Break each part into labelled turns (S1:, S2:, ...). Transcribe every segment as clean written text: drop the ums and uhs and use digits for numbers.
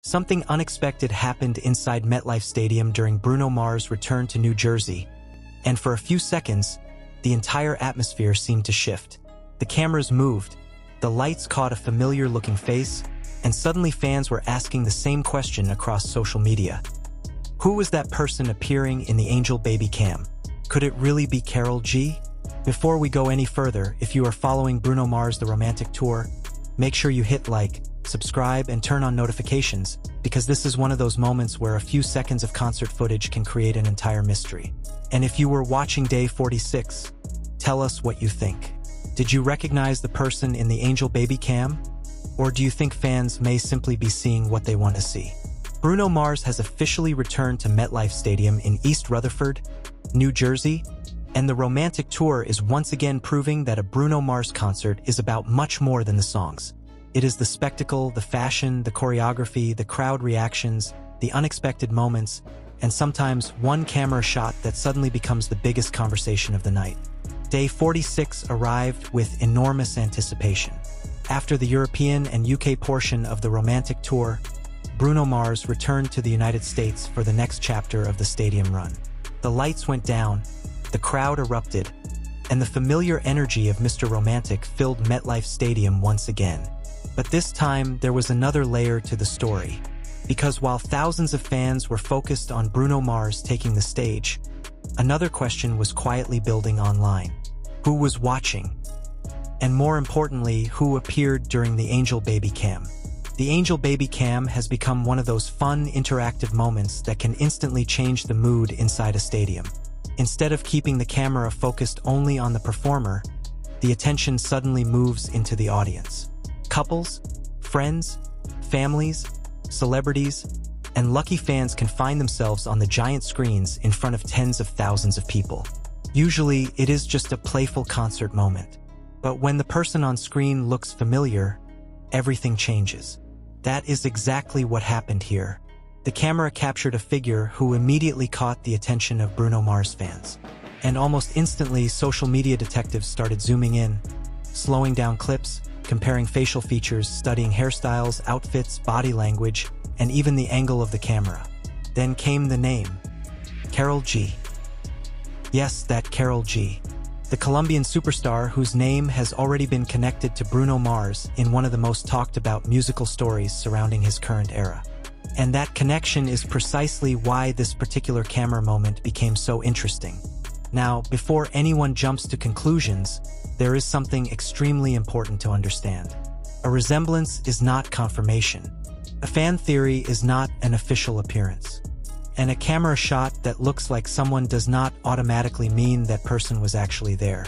S1: Something unexpected happened inside MetLife Stadium during Bruno Mars' return to New Jersey, and for a few seconds, the entire atmosphere seemed to shift. The cameras moved, the lights caught a familiar-looking face, and suddenly fans were asking the same question across social media. Who was that person appearing in the Angel Baby cam? Could it really be Karol G? Before we go any further, if you are following Bruno Mars' The Romantic Tour, make sure you hit like, subscribe, and turn on notifications, because this is one of those moments where a few seconds of concert footage can create an entire mystery. And if you were watching day 46, tell us what you think. Did you recognize the person in the Angel Baby cam? Or do you think fans may simply be seeing what they want to see? Bruno Mars has officially returned to MetLife Stadium in East Rutherford, New Jersey, and the Romantic Tour is once again proving that a Bruno Mars concert is about much more than the songs. It is the spectacle, the fashion, the choreography, the crowd reactions, the unexpected moments, and sometimes one camera shot that suddenly becomes the biggest conversation of the night. Day 46 arrived with enormous anticipation. After the European and UK portion of the Romantic Tour, Bruno Mars returned to the United States for the next chapter of the stadium run. The lights went down, the crowd erupted, and the familiar energy of Mr. Romantic filled MetLife Stadium once again. But this time, there was another layer to the story. Because while thousands of fans were focused on Bruno Mars taking the stage, another question was quietly building online. Who was watching? And more importantly, who appeared during the Angel Baby cam? The Angel Baby cam has become one of those fun, interactive moments that can instantly change the mood inside a stadium. Instead of keeping the camera focused only on the performer, the attention suddenly moves into the audience. Couples, friends, families, celebrities, and lucky fans can find themselves on the giant screens in front of tens of thousands of people. Usually, it is just a playful concert moment. But when the person on screen looks familiar, everything changes. That is exactly what happened here. The camera captured a figure who immediately caught the attention of Bruno Mars fans. And almost instantly, social media detectives started zooming in, slowing down clips, comparing facial features, studying hairstyles, outfits, body language, and even the angle of the camera. Then came the name, Karol G. Yes, that Karol G. The Colombian superstar whose name has already been connected to Bruno Mars in one of the most talked about musical stories surrounding his current era. And that connection is precisely why this particular camera moment became so interesting. Now, before anyone jumps to conclusions, there is something extremely important to understand. A resemblance is not confirmation. A fan theory is not an official appearance. And a camera shot that looks like someone does not automatically mean that person was actually there.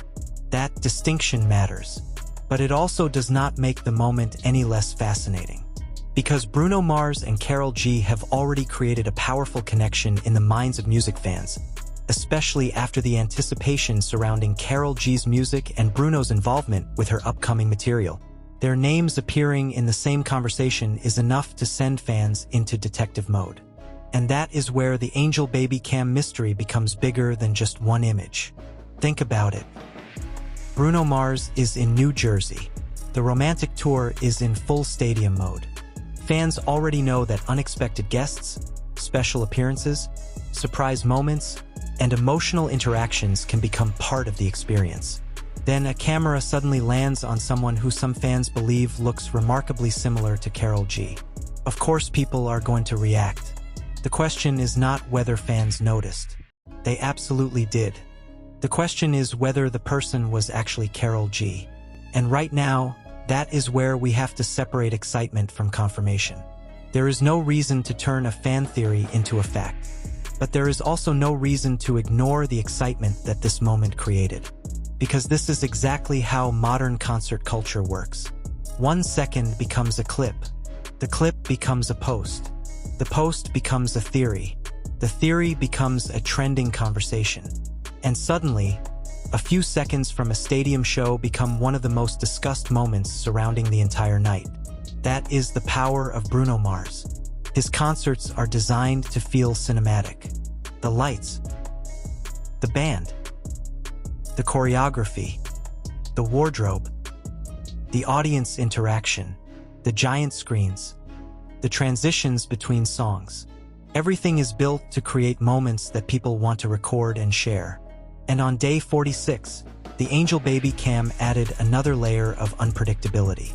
S1: That distinction matters. But it also does not make the moment any less fascinating. Because Bruno Mars and Karol G have already created a powerful connection in the minds of music fans, especially after the anticipation surrounding Karol G's music and Bruno's involvement with her upcoming material. Their names appearing in the same conversation is enough to send fans into detective mode. And that is where the Angel Baby cam mystery becomes bigger than just one image. Think about it. Bruno Mars is in New Jersey. The Romantic Tour is in full stadium mode. Fans already know that unexpected guests, special appearances, surprise moments, and emotional interactions can become part of the experience. Then a camera suddenly lands on someone who some fans believe looks remarkably similar to Karol G. Of course, people are going to react. The question is not whether fans noticed. They absolutely did. The question is whether the person was actually Karol G. And right now, that is where we have to separate excitement from confirmation. There is no reason to turn a fan theory into a fact. But there is also no reason to ignore the excitement that this moment created. Because this is exactly how modern concert culture works. 1 second becomes a clip. The clip becomes a post. The post becomes a theory. The theory becomes a trending conversation. And suddenly, a few seconds from a stadium show become one of the most discussed moments surrounding the entire night. That is the power of Bruno Mars. His concerts are designed to feel cinematic. The lights, the band, the choreography, the wardrobe, the audience interaction, the giant screens. the transitions between songs. Everything is built to create moments that people want to record and share. And on day 46, the Angel Baby Cam added another layer of unpredictability.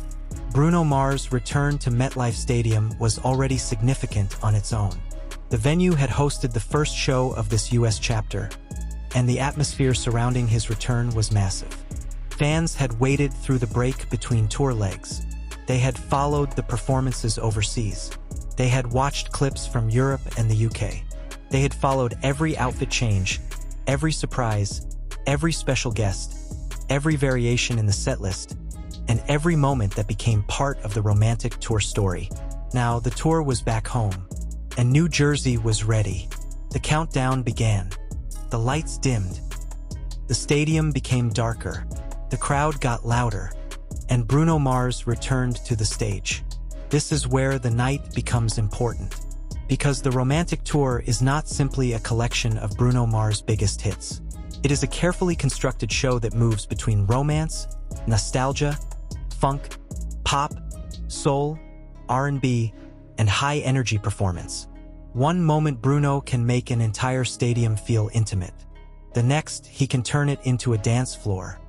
S1: Bruno Mars' return to MetLife Stadium was already significant on its own. The venue had hosted the first show of this US chapter, and the atmosphere surrounding his return was massive. Fans had waited through the break between tour legs. They had followed the performances overseas. They had watched clips from Europe and the UK. They had followed every outfit change, every surprise, every special guest, every variation in the setlist, and every moment that became part of the romantic tour story. Now, the tour was back home, and New Jersey was ready. The countdown began. The lights dimmed. The stadium became darker. The crowd got louder, and Bruno Mars returned to the stage. This is where the night becomes important, because the romantic tour is not simply a collection of Bruno Mars' biggest hits. It is a carefully constructed show that moves between romance, nostalgia, funk, pop, soul, R&B, and high-energy performance. One moment Bruno can make an entire stadium feel intimate. The next, he can turn it into a dance floor.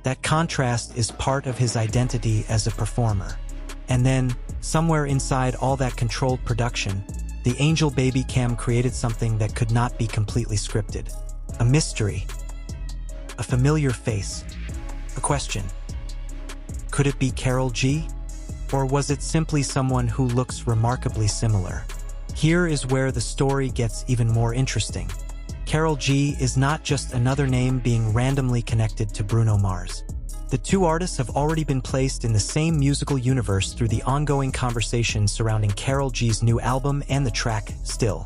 S1: That contrast is part of his identity as a performer. And then, somewhere inside all that controlled production, the Angel Baby Cam created something that could not be completely scripted. A mystery. A familiar face. A question. Could it be Karol G? Or was it simply someone who looks remarkably similar? Here is where the story gets even more interesting. Karol G is not just another name being randomly connected to Bruno Mars. The two artists have already been placed in the same musical universe through the ongoing conversation surrounding Karol G's new album and the track, Still,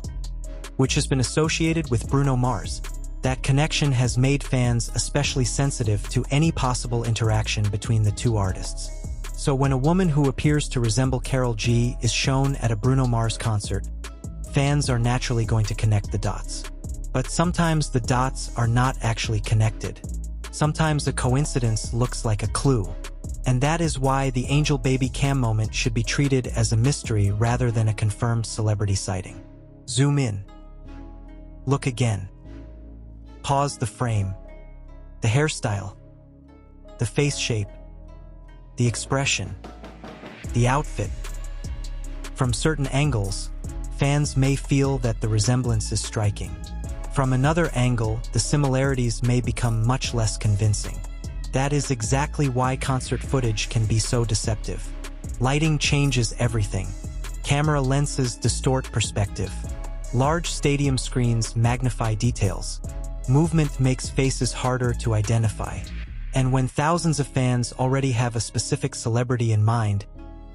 S1: which has been associated with Bruno Mars. That connection has made fans especially sensitive to any possible interaction between the two artists. So when a woman who appears to resemble Karol G is shown at a Bruno Mars concert, fans are naturally going to connect the dots. But sometimes the dots are not actually connected. Sometimes a coincidence looks like a clue. And that is why the Angel Baby Cam moment should be treated as a mystery rather than a confirmed celebrity sighting. Zoom in. Look again. Pause the frame. The hairstyle. The face shape. The expression. The outfit. From certain angles, fans may feel that the resemblance is striking. From another angle, the similarities may become much less convincing. That is exactly why concert footage can be so deceptive. Lighting changes everything. Camera lenses distort perspective. Large stadium screens magnify details. Movement makes faces harder to identify. And when thousands of fans already have a specific celebrity in mind,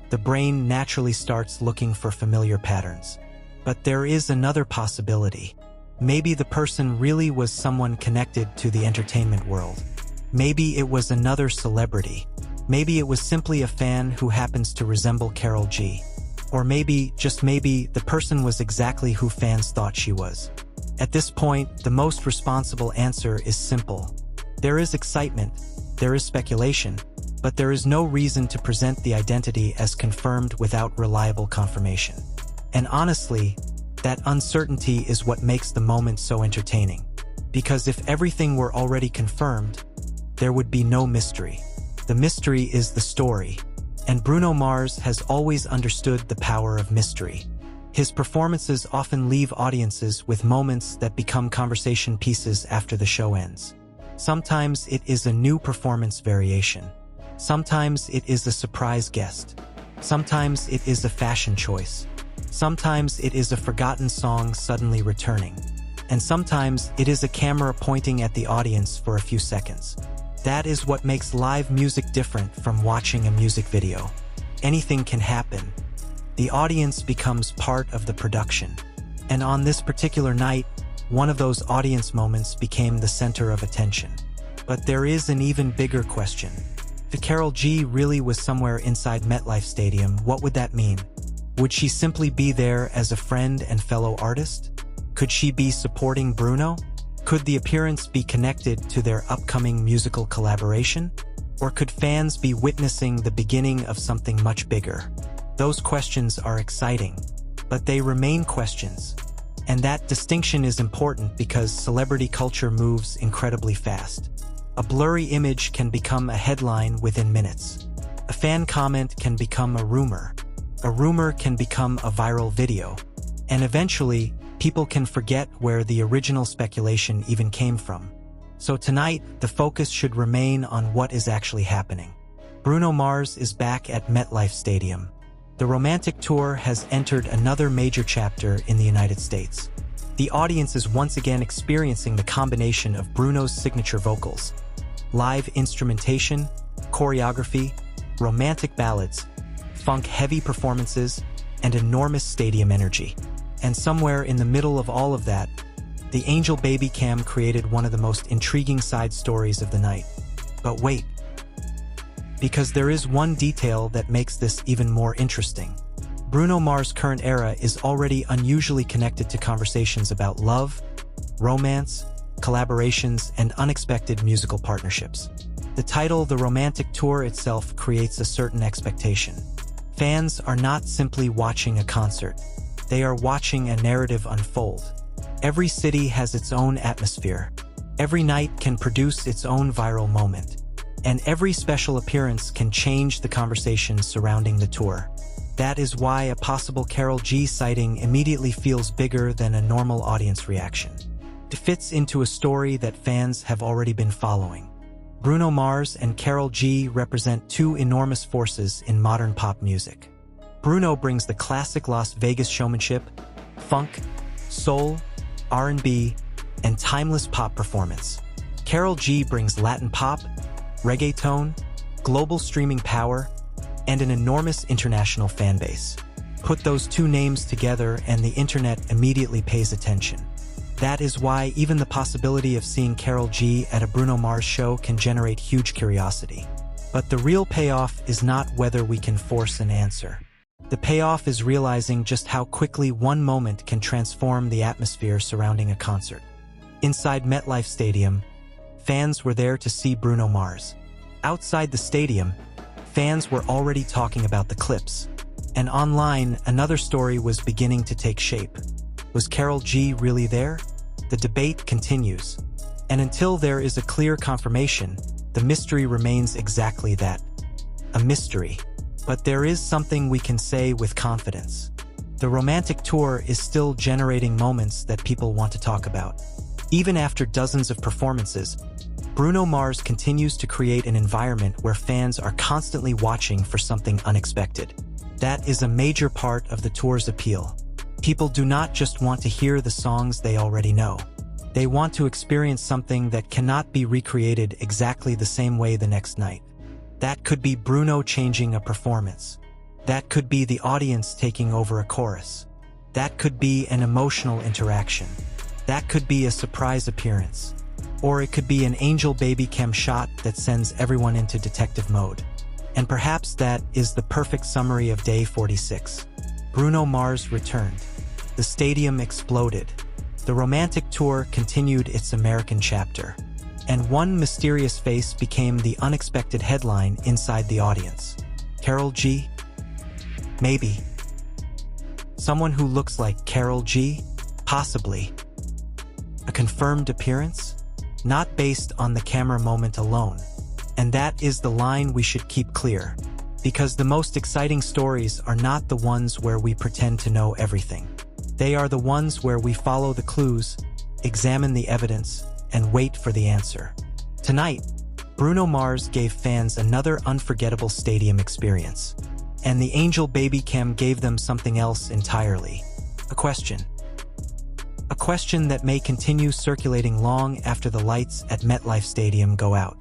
S1: the brain naturally starts looking for familiar patterns. But there is another possibility. Maybe the person really was someone connected to the entertainment world. Maybe it was another celebrity. Maybe it was simply a fan who happens to resemble Karol G. Or maybe, just maybe, the person was exactly who fans thought she was. At this point, the most responsible answer is simple. There is excitement, there is speculation, but there is no reason to present the identity as confirmed without reliable confirmation. And honestly, that uncertainty is what makes the moment so entertaining. Because if everything were already confirmed, there would be no mystery. The mystery is the story, and Bruno Mars has always understood the power of mystery. His performances often leave audiences with moments that become conversation pieces after the show ends. Sometimes it is a new performance variation. Sometimes it is a surprise guest. Sometimes it is a fashion choice. Sometimes it is a forgotten song suddenly returning. And sometimes it is a camera pointing at the audience for a few seconds. That is what makes live music different from watching a music video. Anything can happen. The audience becomes part of the production. And on this particular night, one of those audience moments became the center of attention. But there is an even bigger question. If Karol G really was somewhere inside MetLife Stadium, what would that mean? Would she simply be there as a friend and fellow artist? Could she be supporting Bruno? Could the appearance be connected to their upcoming musical collaboration? Or could fans be witnessing the beginning of something much bigger? Those questions are exciting, but they remain questions. And that distinction is important because celebrity culture moves incredibly fast. A blurry image can become a headline within minutes. A fan comment can become a rumor. A rumor can become a viral video. And eventually, people can forget where the original speculation even came from. So tonight, the focus should remain on what is actually happening. Bruno Mars is back at MetLife Stadium. The romantic tour has entered another major chapter in the United States. The audience is once again experiencing the combination of Bruno's signature vocals, live instrumentation, choreography, romantic ballads, funk-heavy performances, and enormous stadium energy. And somewhere in the middle of all of that, the Angel Baby Cam created one of the most intriguing side stories of the night. But wait, because there is one detail that makes this even more interesting. Bruno Mars' current era is already unusually connected to conversations about love, romance, collaborations, and unexpected musical partnerships. The title, The Romantic Tour itself, creates a certain expectation. Fans are not simply watching a concert. They are watching a narrative unfold. Every city has its own atmosphere. Every night can produce its own viral moment. And every special appearance can change the conversation surrounding the tour. That is why a possible Karol G sighting immediately feels bigger than a normal audience reaction. It fits into a story that fans have already been following. Bruno Mars and Karol G represent two enormous forces in modern pop music. Bruno brings the classic Las Vegas showmanship, funk, soul, R&B, and timeless pop performance. Karol G brings Latin pop, reggaeton, global streaming power, and an enormous international fan base. Put those two names together and the internet immediately pays attention. That is why even the possibility of seeing Karol G at a Bruno Mars show can generate huge curiosity. But the real payoff is not whether we can force an answer. The payoff is realizing just how quickly one moment can transform the atmosphere surrounding a concert. Inside MetLife Stadium, fans were there to see Bruno Mars. Outside the stadium, fans were already talking about the clips. And online, another story was beginning to take shape. Was Karol G really there? The debate continues. And until there is a clear confirmation, the mystery remains exactly that. A mystery. But there is something we can say with confidence. The romantic tour is still generating moments that people want to talk about. Even after dozens of performances, Bruno Mars continues to create an environment where fans are constantly watching for something unexpected. That is a major part of the tour's appeal. People do not just want to hear the songs they already know. They want to experience something that cannot be recreated exactly the same way the next night. That could be Bruno changing a performance. That could be the audience taking over a chorus. That could be an emotional interaction. That could be a surprise appearance. Or it could be an Angel Baby Cam shot that sends everyone into detective mode. And perhaps that is the perfect summary of Day 46. Bruno Mars returned. The stadium exploded. The romantic tour continued its American chapter. And one mysterious face became the unexpected headline inside the audience. Karol G? Maybe. Someone who looks like Karol G? Possibly. A confirmed appearance? Not based on the camera moment alone. And that is the line we should keep clear. Because the most exciting stories are not the ones where we pretend to know everything. They are the ones where we follow the clues, examine the evidence, and wait for the answer. Tonight, Bruno Mars gave fans another unforgettable stadium experience. And the Angel Baby Cam gave them something else entirely. A question. A question that may continue circulating long after the lights at MetLife Stadium go out.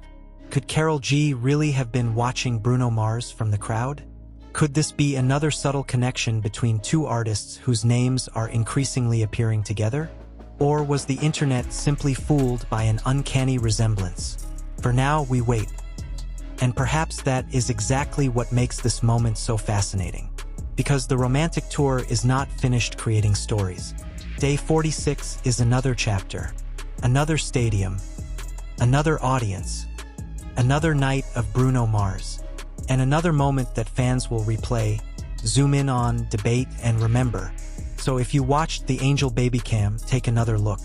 S1: Could Karol G really have been watching Bruno Mars from the crowd? Could this be another subtle connection between two artists whose names are increasingly appearing together? Or was the internet simply fooled by an uncanny resemblance? For now, we wait. And perhaps that is exactly what makes this moment so fascinating. Because the romantic tour is not finished creating stories. Day 46 is another chapter, another stadium, another audience, another night of Bruno Mars, and another moment that fans will replay, zoom in on, debate, and remember. So if you watched the Angel Baby Cam, take another look.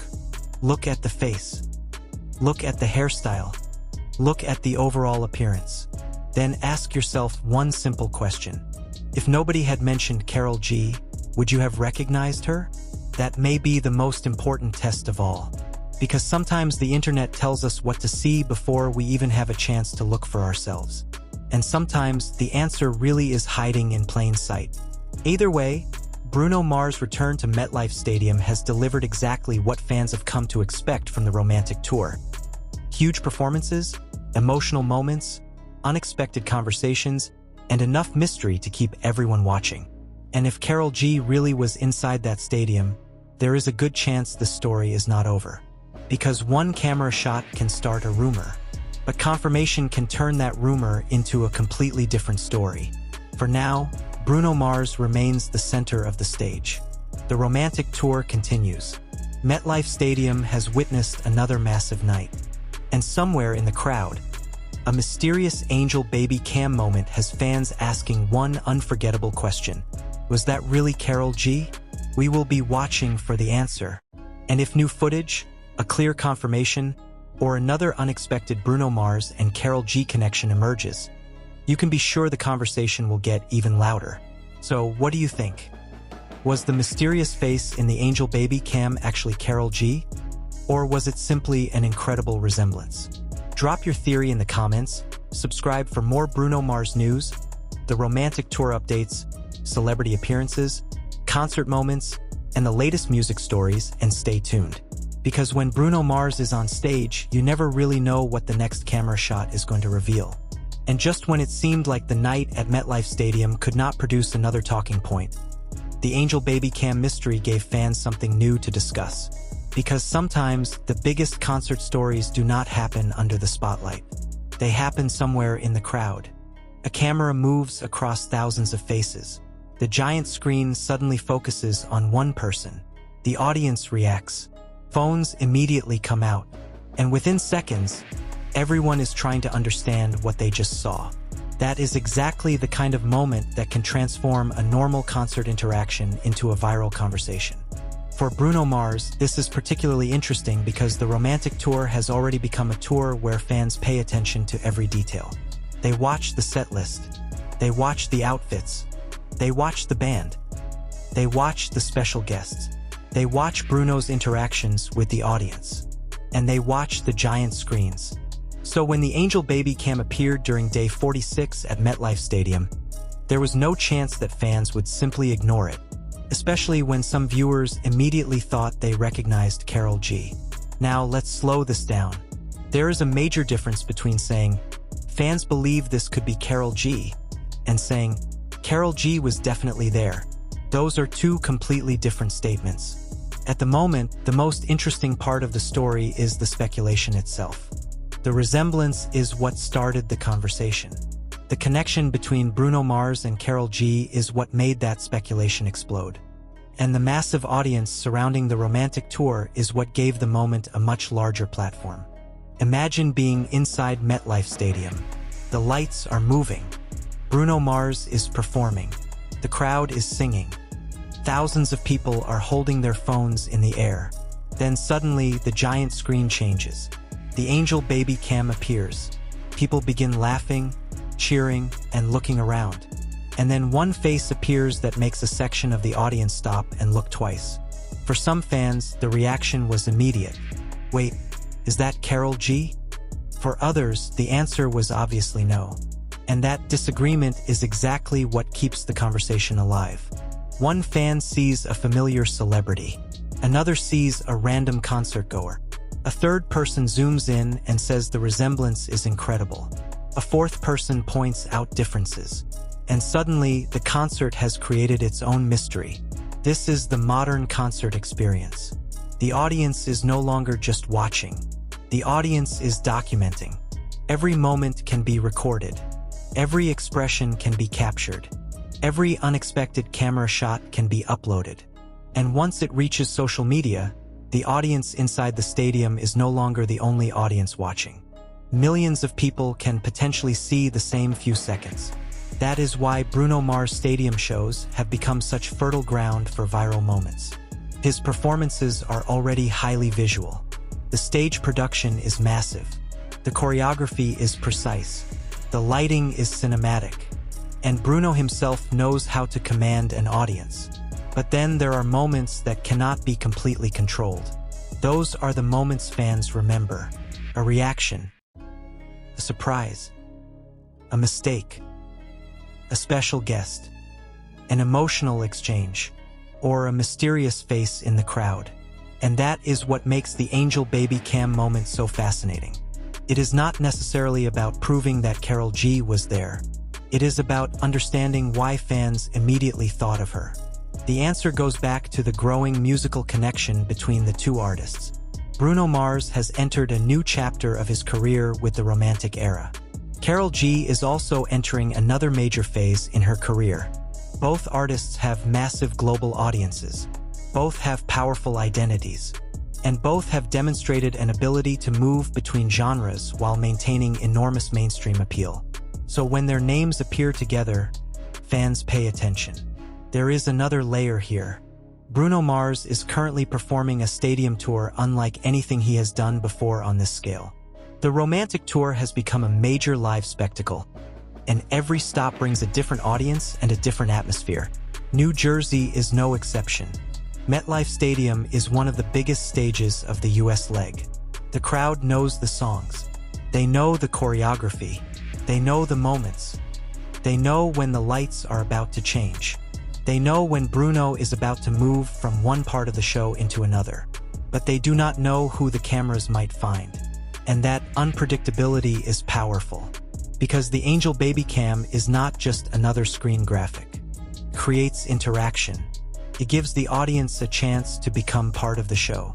S1: Look at the face. Look at the hairstyle. Look at the overall appearance. Then ask yourself one simple question. If nobody had mentioned Karol G, would you have recognized her? That may be the most important test of all. Because sometimes the internet tells us what to see before we even have a chance to look for ourselves. And sometimes the answer really is hiding in plain sight. Either way, Bruno Mars' return to MetLife Stadium has delivered exactly what fans have come to expect from the romantic tour. Huge performances, emotional moments, unexpected conversations, and enough mystery to keep everyone watching. And if Karol G really was inside that stadium, there is a good chance the story is not over. Because one camera shot can start a rumor, but confirmation can turn that rumor into a completely different story. For now, Bruno Mars remains the center of the stage. The romantic tour continues. MetLife Stadium has witnessed another massive night. And somewhere in the crowd, a mysterious Angel Baby Cam moment has fans asking one unforgettable question. Was that really Karol G? We will be watching for the answer. And if new footage, a clear confirmation, or another unexpected Bruno Mars and Karol G connection emerges, you can be sure the conversation will get even louder. So what do you think? Was the mysterious face in the Angel Baby Cam actually Karol G? Or was it simply an incredible resemblance? Drop your theory in the comments, subscribe for more Bruno Mars news, the romantic tour updates, celebrity appearances, concert moments, and the latest music stories, and stay tuned. Because when Bruno Mars is on stage, you never really know what the next camera shot is going to reveal. And just when it seemed like the night at MetLife Stadium could not produce another talking point, the Angel Baby Cam mystery gave fans something new to discuss. Because sometimes the biggest concert stories do not happen under the spotlight. They happen somewhere in the crowd. A camera moves across thousands of faces. The giant screen suddenly focuses on one person. The audience reacts. Phones immediately come out. And within seconds, everyone is trying to understand what they just saw. That is exactly the kind of moment that can transform a normal concert interaction into a viral conversation. For Bruno Mars, this is particularly interesting because the romantic tour has already become a tour where fans pay attention to every detail. They watch the set list. They watch the outfits. They watch the band. They watch the special guests. They watch Bruno's interactions with the audience. And they watch the giant screens. So when the Angel Baby Cam appeared during day 46 at MetLife Stadium, there was no chance that fans would simply ignore it, especially when some viewers immediately thought they recognized Karol G. Now let's slow this down. There is a major difference between saying, fans believe this could be Karol G, and saying, Karol G was definitely there. Those are two completely different statements. At the moment, the most interesting part of the story is the speculation itself. The resemblance is what started the conversation. The connection between Bruno Mars and Karol G is what made that speculation explode. And the massive audience surrounding the romantic tour is what gave the moment a much larger platform. Imagine being inside MetLife Stadium. The lights are moving. Bruno Mars is performing. The crowd is singing. Thousands of people are holding their phones in the air. Then suddenly, the giant screen changes. The Angel Baby Cam appears. People begin laughing, cheering, and looking around. And then one face appears that makes a section of the audience stop and look twice. For some fans, the reaction was immediate. Wait, is that Karol G? For others, the answer was obviously no. And that disagreement is exactly what keeps the conversation alive. One fan sees a familiar celebrity. Another sees a random concert goer. A third person zooms in and says the resemblance is incredible. A fourth person points out differences. And suddenly, the concert has created its own mystery. This is the modern concert experience. The audience is no longer just watching. The audience is documenting. Every moment can be recorded. Every expression can be captured. Every unexpected camera shot can be uploaded. And once it reaches social media, the audience inside the stadium is no longer the only audience watching. Millions of people can potentially see the same few seconds. That is why Bruno Mars stadium shows have become such fertile ground for viral moments. His performances are already highly visual. The stage production is massive. The choreography is precise. The lighting is cinematic. And Bruno himself knows how to command an audience. But then there are moments that cannot be completely controlled. Those are the moments fans remember. A reaction, a surprise, a mistake, a special guest, an emotional exchange, or a mysterious face in the crowd. And that is what makes the Angel Baby Cam moment so fascinating. It is not necessarily about proving that Karol G was there. It is about understanding why fans immediately thought of her. The answer goes back to the growing musical connection between the two artists. Bruno Mars has entered a new chapter of his career with the romantic era. Karol G is also entering another major phase in her career. Both artists have massive global audiences. Both have powerful identities. And both have demonstrated an ability to move between genres while maintaining enormous mainstream appeal. So when their names appear together, fans pay attention. There is another layer here. Bruno Mars is currently performing a stadium tour unlike anything he has done before on this scale. The romantic tour has become a major live spectacle, and every stop brings a different audience and a different atmosphere. New Jersey is no exception. MetLife Stadium is one of the biggest stages of the US leg. The crowd knows the songs. They know the choreography. They know the moments. They know when the lights are about to change. They know when Bruno is about to move from one part of the show into another. But they do not know who the cameras might find. And that unpredictability is powerful. Because the Angel Baby Cam is not just another screen graphic. It creates interaction. It gives the audience a chance to become part of the show.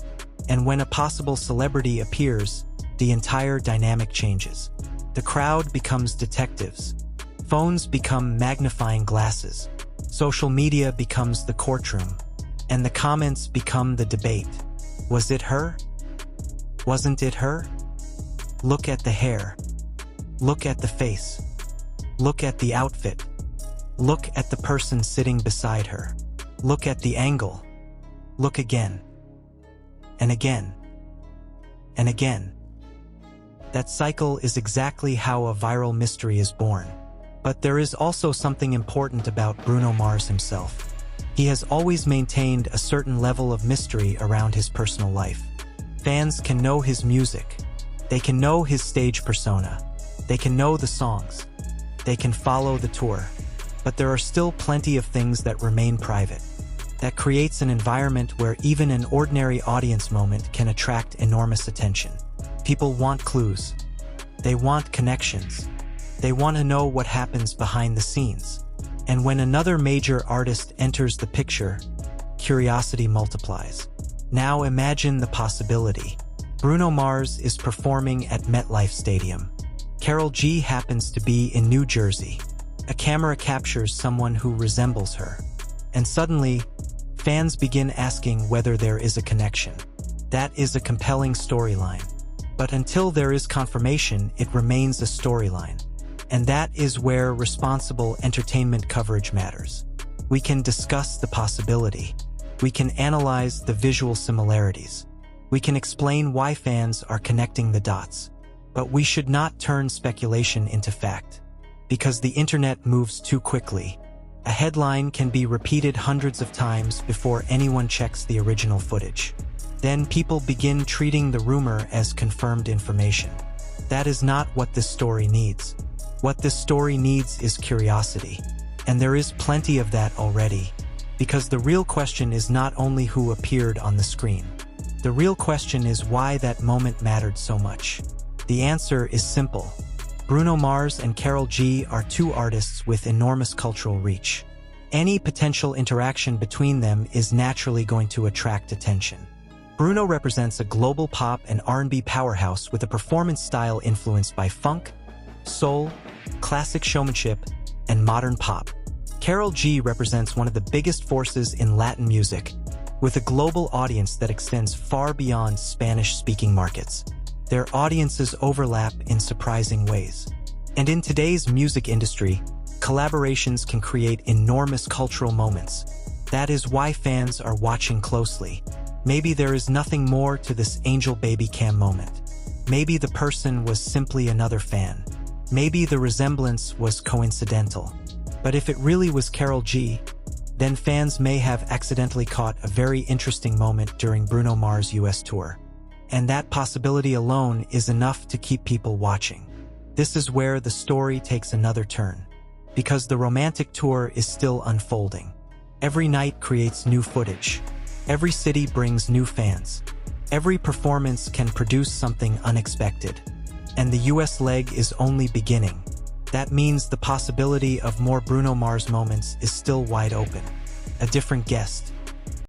S1: And when a possible celebrity appears, the entire dynamic changes. The crowd becomes detectives. Phones become magnifying glasses. Social media becomes the courtroom. And the comments become the debate. Was it her? Wasn't it her? Look at the hair. Look at the face. Look at the outfit. Look at the person sitting beside her. Look at the angle. Look again. And again. And again. That cycle is exactly how a viral mystery is born. But there is also something important about Bruno Mars himself. He has always maintained a certain level of mystery around his personal life. Fans can know his music. They can know his stage persona. They can know the songs. They can follow the tour. But there are still plenty of things that remain private. That creates an environment where even an ordinary audience moment can attract enormous attention. People want clues. They want connections. They want to know what happens behind the scenes. And when another major artist enters the picture, curiosity multiplies. Now imagine the possibility. Bruno Mars is performing at MetLife Stadium. Karol G happens to be in New Jersey. A camera captures someone who resembles her. And suddenly, fans begin asking whether there is a connection. That is a compelling storyline. But until there is confirmation, it remains a storyline. And that is where responsible entertainment coverage matters. We can discuss the possibility. We can analyze the visual similarities. We can explain why fans are connecting the dots. But we should not turn speculation into fact. Because the internet moves too quickly. A headline can be repeated hundreds of times before anyone checks the original footage. Then people begin treating the rumor as confirmed information. That is not what this story needs. What this story needs is curiosity. And there is plenty of that already. Because the real question is not only who appeared on the screen. The real question is why that moment mattered so much. The answer is simple. Bruno Mars and Karol G are two artists with enormous cultural reach. Any potential interaction between them is naturally going to attract attention. Bruno represents a global pop and R&B powerhouse with a performance style influenced by funk, soul, classic showmanship, and modern pop. Karol G represents one of the biggest forces in Latin music, with a global audience that extends far beyond Spanish-speaking markets. Their audiences overlap in surprising ways. And in today's music industry, Collaborations can create enormous cultural moments. That is why fans are watching closely. Maybe there is nothing more to this angel baby cam moment. Maybe the person was simply another fan. Maybe the resemblance was coincidental. But if it really was Karol G, then fans may have accidentally caught a very interesting moment during Bruno Mars' US tour. And that possibility alone is enough to keep people watching. This is where the story takes another turn, because the romantic tour is still unfolding. Every night creates new footage. Every city brings new fans. Every performance can produce something unexpected. And the US leg is only beginning. That means the possibility of more Bruno Mars moments is still wide open. A different guest,